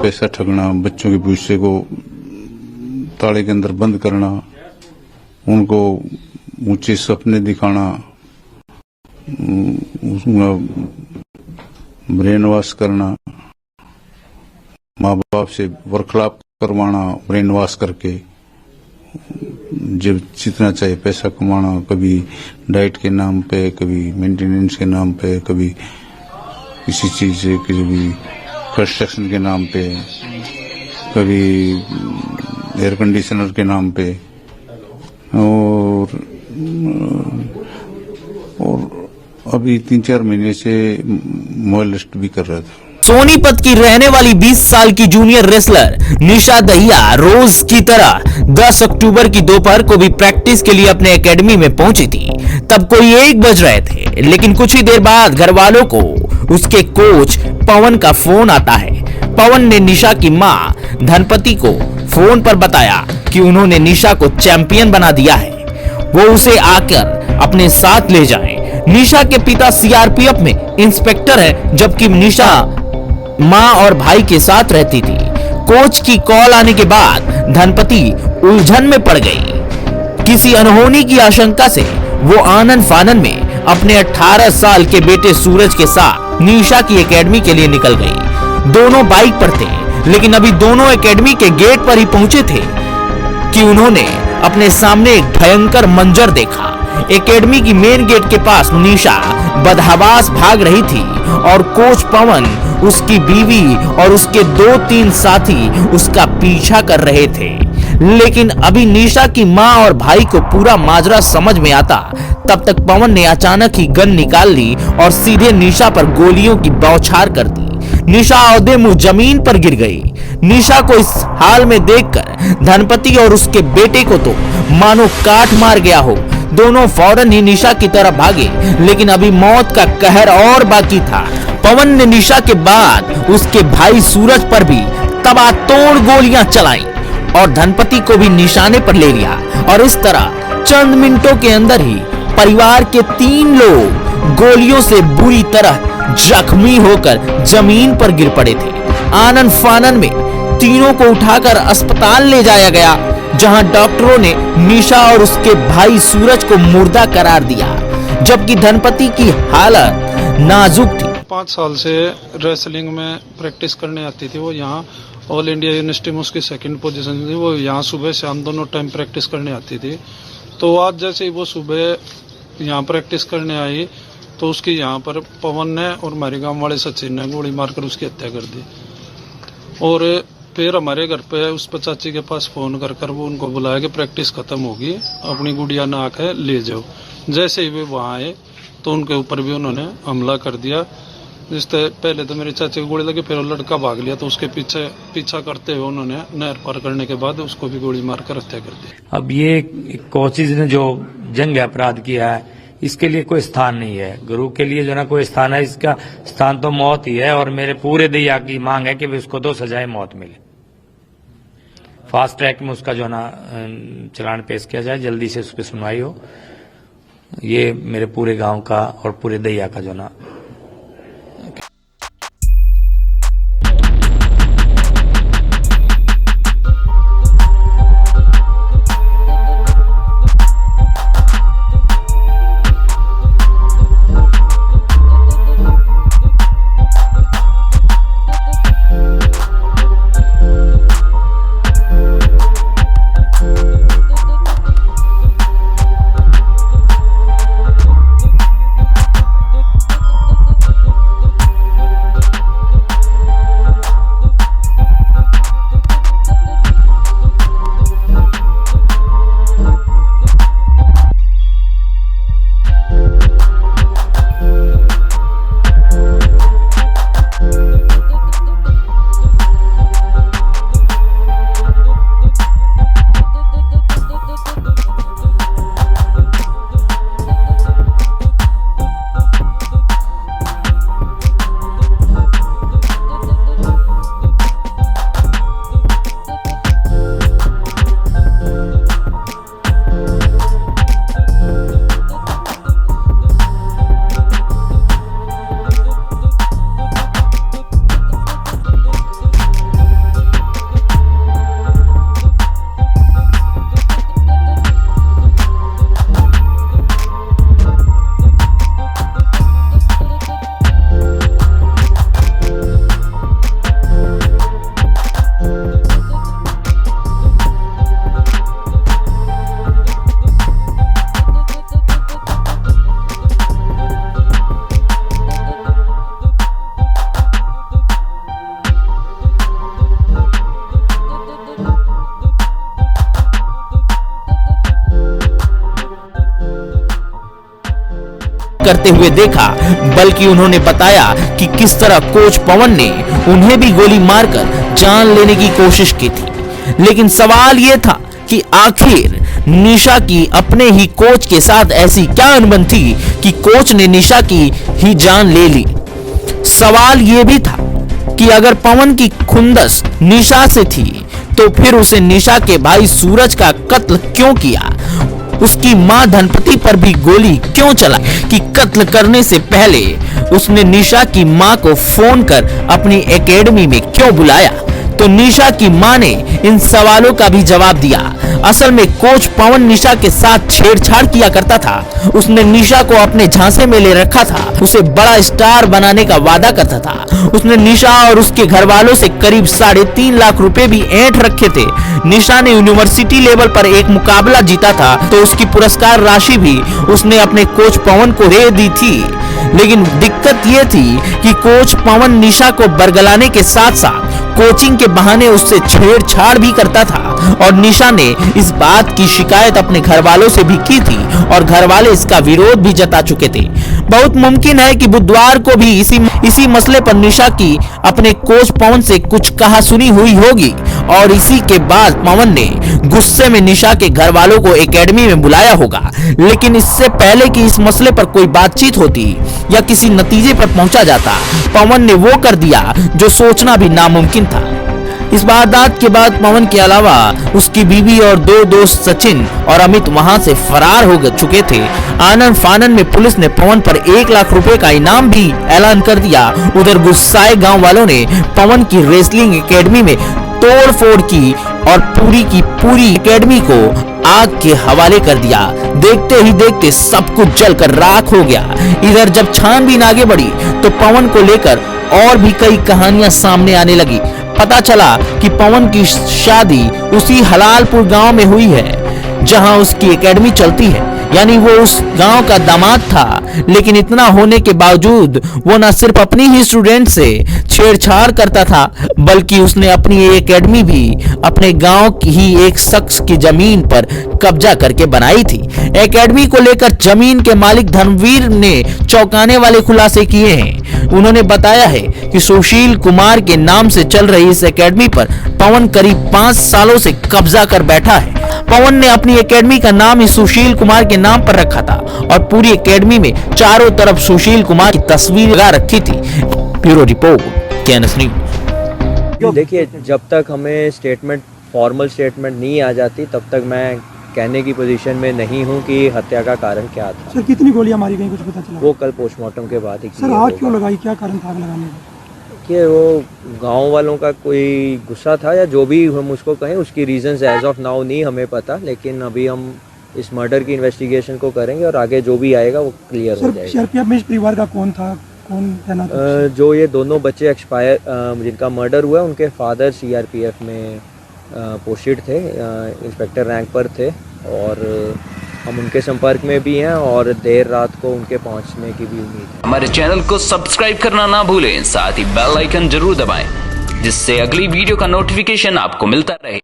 पैसा ठगना, बच्चों के भविष्य को ताले के अंदर बंद करना, उनको ऊंचे सपने दिखाना, ब्रेन वॉश करना, माँ बाप से वर्खलाप करवाना, ब्रेन वॉश करके जब जितना चाहिए पैसा कमाना, कभी डाइट के नाम पे, कभी मेंटेनेंस के नाम पे, कभी किसी चीज से, कभी कंस्ट्रक्शन के नाम पे, कभी एयर कंडीशनर के नाम पे, और अभी 3-4 महीने से मोबाइलिस्ट भी कर रहा था। सोनीपत की रहने वाली 20 साल की जूनियर रेसलर निशा दहिया रोज की तरह 10 अक्टूबर की दोपहर को भी प्रैक्टिस के लिए अपने एकेडमी में पहुंची थी। तब कोई 1 बज रहे थे, लेकिन कुछ ही देर बाद घर वालों को उसके कोच पवन का फोन आता है। पवन ने निशा की मां धनपति को फोन पर बताया कि उन्होंने निशा को चैंपियन बना दिया है, वो उसे आकर अपने साथ ले जाएं। निशा के पिता सीआरपीएफ में इंस्पेक्टर है, जबकि निशा मां और भाई के साथ रहती थी। कोच की कॉल आने के बाद धनपति उलझन में पड़ गई। किसी अनहोनी की आशंका से वो आनन फानन में अपने 18 साल के बेटे सूरज के साथ निशा की एकेडमी के लिए निकल गई। दोनों बाइक पर थे, लेकिन अभी दोनों एकेडमी के गेट पर ही पहुंचे थे कि उन्होंने अपने सामने एक भयंकर मंजर देखा। एकेडमी की मेन गेट के पास निशा बदहवास भाग रही थी और कोच पवन, उसकी बीवी और उसके 2-3 साथी उसका पीछा कर रहे थे। लेकिन अभी निशा की मां और भाई को पूरा माजरा समझ में आता, तब तक पवन ने अचानक ही गन निकाल ली और सीधे निशा पर गोलियों की बौछार कर दी। निशा औदे मुंह जमीन पर गिर गई। निशा को इस हाल में देखकर धनपति और उसके बेटे को तो मानो काट मार गया हो। दोनों फौरन ही निशा की तरफ भागे, लेकिन अभी मौत का कहर और बाकी था। पवन ने निशा के बाद उसके भाई सूरज पर भी तबातोड़ गोलियां चलाई और धनपति को भी निशाने पर ले लिया। और इस तरह चंद मिनटों के अंदर ही परिवार के 3 लोग गोलियों से बुरी तरह जख्मी होकर जमीन पर गिर पड़े थे। आनन फानन में तीनों को उठाकर अस्पताल ले जाया गया, जहां डॉक्टरों ने निशा और उसके भाई सूरज को मुर्दा करार दिया, जबकि धनपति की हालत नाजुक थी। 5 साल से रेसलिंग में प्रैक्टिस करने आती थी। वो यहाँ ऑल इंडिया यूनिवर्सिटी में उसकी 2nd पोजीशन थी। वो यहाँ सुबह शाम दोनों टाइम प्रैक्टिस करने आती थी। तो आज जैसे ही वो सुबह यहाँ प्रैक्टिस करने आई, तो उसकी यहाँ पर पवन ने और हमारे गांव वाले सचिन ने गोली मारकर उसकी हत्या कर दी। और फिर हमारे घर पे उस चाची के पास फोन कर वो उनको बुलाया कि प्रैक्टिस खत्म होगी, अपनी गुड़िया नाक है ले जाओ। जैसे ही वे वहाँ आए तो उनके ऊपर भी उन्होंने हमला कर दिया। जिससे पहले तो मेरी चाची को गोली लगी, फिर वो लड़का भाग लिया, तो उसके पीछा करते हुए उन्होंने नहर पार करने के बाद उसको भी गोली मारकर हत्या कर दी। अब ये कोचिज ने जो जंग अपराध किया है, इसके लिए कोई स्थान नहीं है। गुरु के लिए जो ना कोई स्थान है, इसका स्थान तो मौत ही है। और मेरे पूरे दैया की मांग है कि उसको तो सजाए मौत मिले। फास्ट ट्रैक में उसका जो ना चलान पेश किया जाए, जल्दी से उस पर सुनवाई हो। ये मेरे पूरे गांव का और पूरे दैया का जो ना करते हुए देखा, बल्कि उन्होंने बताया कि किस तरह कोच पवन ने उन्हें भी गोली मारकर जान लेने की कोशिश की थी। लेकिन सवाल यह था कि आखिर निशा की अपने ही कोच के साथ ऐसी क्या अनबन थी कि कोच ने निशा की ही जान ले ली। सवाल यह भी था कि अगर पवन की खुंदस निशा से थी तो फिर उसे निशा के भाई सूरज का कत्ल क्यों किया, उसकी मां धनपति पर भी गोली क्यों चलाई, कि कत्ल करने से पहले उसने निशा की मां को फोन कर अपनी एकेडमी में क्यों बुलाया। तो निशा की मां ने इन सवालों का भी जवाब दिया। असल में कोच पवन निशा के साथ छेड़छाड़ किया करता था। उसने निशा को अपने झांसे में ले रखा था, उसे बड़ा स्टार बनाने का वादा करता था। उसने निशा और उसके घर वालों से करीब 3.5 लाख रुपए भी ऐंठ रखे थे। निशा ने यूनिवर्सिटी लेवल पर एक मुकाबला जीता था तो उसकी पुरस्कार राशि भी उसने अपने कोच पवन को दे दी थी। लेकिन दिक्कत यह थी कि कोच पवन निशा को बरगलाने के साथ साथ कोचिंग के बहाने उससे छेड़छाड़ भी करता था और निशा ने इस बात की शिकायत अपने घर वालों से भी की थी और घर वाले इसका विरोध भी जता चुके थे। बहुत मुमकिन है कि बुधवार को भी इसी मसले पर निशा की अपने कोच पवन से कुछ कहा सुनी हुई होगी और इसी के बाद पवन ने गुस्से में निशा के घर वालों को एकेडमी में बुलाया होगा। लेकिन इससे पहले कि इस मसले पर कोई बातचीत होती या किसी नतीजे पर पहुंचा जाता, पवन ने वो कर दिया जो सोचना भी नामुमकिन था। इस वारदात के बाद पवन के अलावा उसकी बीवी और 2 दोस्त सचिन और अमित वहां से फरार हो चुके थे। आनन फानन में पुलिस ने पवन पर 1 लाख रुपए का इनाम भी ऐलान कर दिया। उधर गुस्साए गांव वालों ने पवन की रेसलिंग एकेडमी में तोड़फोड़ की और पूरी की पूरी एकेडमी को आग के हवाले कर दिया। देखते ही देखते सब कुछ जलकर राख हो गया। इधर जब छानबीन आगे बढ़ी तो पवन को लेकर और भी कई कहानियां सामने आने लगी। पता चला कि पवन की शादी उसी हलालपुर गांव में हुई है जहां उसकी एकेडमी चलती है, यानी वो उस गांव का दामाद था। लेकिन इतना होने के बावजूद वो न सिर्फ अपनी ही स्टूडेंट से छेड़छाड़ करता था, बल्कि उसने अपनी एकेडमी भी अपने गांव की ही एक शख्स की जमीन पर कब्जा करके बनाई थी। एकेडमी को लेकर जमीन के मालिक धर्मवीर ने चौंकाने वाले खुलासे किए हैं। उन्होंने बताया है कि सुशील कुमार के नाम से चल रही इस एकेडमी पर पवन करीब 5 सालों से कब्जा कर बैठा है। पवन ने अपनी एकेडमी का नाम ही सुशील कुमार के नाम पर रखा था और पूरी एकेडमी में चारों तरफ सुशील कुमार की तस्वीर लगा रखी थी। Bureau report, KNS news. देखिए, जब तक हमें फॉर्मल स्टेटमेंट नहीं आ जाती तब तक मैं कहने की पोजीशन में नहीं हूं कि हत्या का कारण क्या था। सर, कितनी गोलियां मारी गई, कुछ पता चला? वो कल पोस्टमार्टम के बाद ही सर, आग क्यों लगाई, क्या कारण था आग लगाने का? कि वो गांव वालों का कोई गुस्सा था या जो भी हम उसको कहें, उसकी रीजंस एज ऑफ नाउ नहीं हमें पता। लेकिन अभी हम इस मर्डर की इन्वेस्टिगेशन को करेंगे और आगे जो भी आएगा वो क्लियर हो जाएगा। सीआरपीएफ में इस परिवार का कौन था, कौन तैनात था? जो ये दोनों बच्चे एक्सपायर जिनका मर्डर हुआ, उनके फादर सीआरपीएफ में पोस्टेड थे, इंस्पेक्टर रैंक पर थे और हम उनके संपर्क में भी हैं और देर रात को उनके पहुंचने की भी उम्मीद है। हमारे चैनल को सब्सक्राइब करना ना भूलें, साथ ही बेल आइकन जरूर दबाएं जिससे अगली वीडियो का नोटिफिकेशन आपको मिलता रहे।